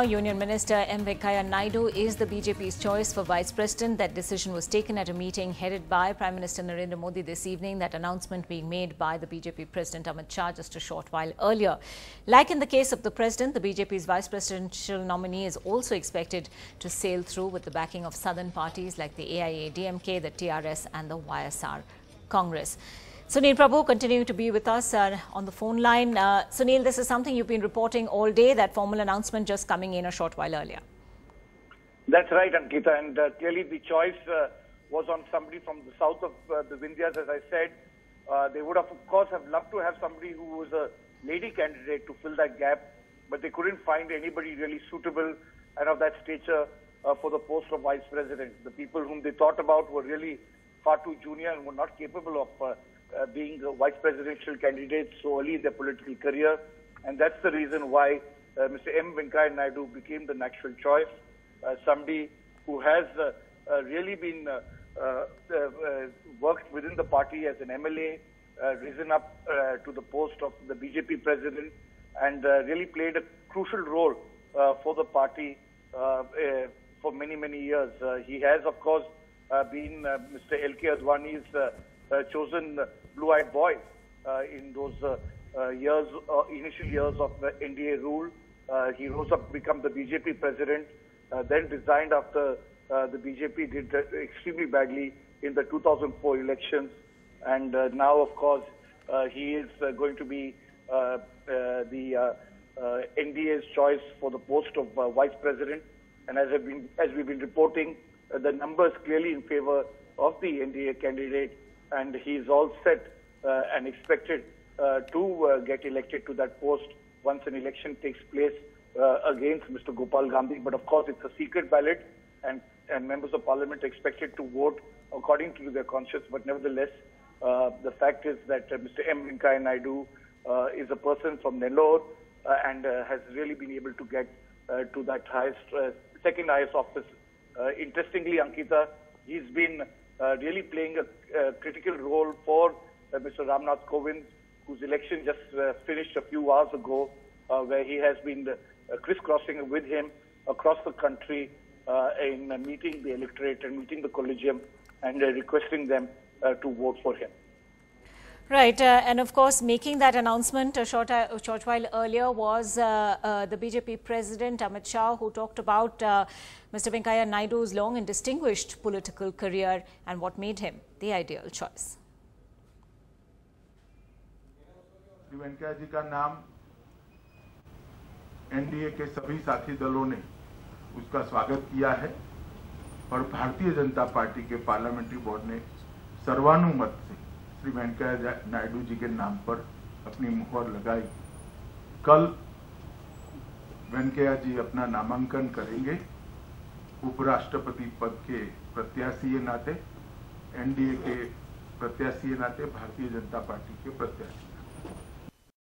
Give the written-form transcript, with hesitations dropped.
Union Minister M. Venkaiah Naidu is the BJP's choice for Vice President. That decision was taken at a meeting headed by Prime Minister Narendra Modi this evening. That announcement being made by the BJP President Amit Shah just a short while earlier. Like in the case of the President, the BJP's Vice Presidential nominee is also expected to sail through with the backing of southern parties like the AIA-DMK, the TRS and the YSR Congress. Sunil Prabhu continuing to be with us on the phone line. Sunil, this is something you've been reporting all day, that formal announcement just coming in a short while earlier. That's right, Ankita, and clearly the choice was on somebody from the south of the Vindhyas, as I said. They would have, of course, have loved to have somebody who was a lady candidate to fill that gap, but they couldn't find anybody really suitable and of that stature for the post of Vice President. The people whom they thought about were really far too junior and were not capable of being vice presidential candidates so early in their political career, and that's the reason why Mr. M. Venkaiah Naidu became the natural choice. Somebody who has really been worked within the party as an MLA, risen up to the post of the BJP president, and really played a crucial role for the party for many, many years. He has, of course, been Mr. L.K. Advani's chosen blue-eyed boy in those initial years of the NDA rule. He rose up to become the BJP president, then resigned after the BJP did extremely badly in the 2004 elections. And now, of course, he is going to be the NDA's choice for the post of vice president. And as we've been reporting, the numbers clearly in favor of the NDA candidate, and he is all set and expected to get elected to that post once an election takes place against Mr. Gopal Gandhi. But of course, it's a secret ballot, and members of parliament are expected to vote according to their conscience. But nevertheless, the fact is that Mr. M. Venkaiah Naidu is a person from Nellore and has really been able to get to that second highest office. Interestingly, Ankita, he's been really playing a critical role for Mr. Ramnath Kovind, whose election just finished a few hours ago, where he has been crisscrossing with him across the country in meeting the electorate and meeting the collegium and requesting them to vote for him. Right, and of course, making that announcement a short while earlier was the BJP President Amit Shah, who talked about Mr. Venkaiah Naidu's long and distinguished political career and what made him the ideal choice. Shri Venkaiah जी का नाम NDA के सभी साथी दलों ने उसका स्वागत किया है और भारतीय जनता पार्टी के पार्लियामेंट्री बोर्ड ने सर्वानुमत से श्री वेंकैया नायडू जी के नाम पर अपनी मुहर लगाई। कल वेंकैया जी अपना नामांकन करेंगे उपराष्ट्रपति पद के प्रत्याशी नाते, एनडीए के प्रत्याशी नाते, भारतीय जनता पार्टी के प्रत्याशी।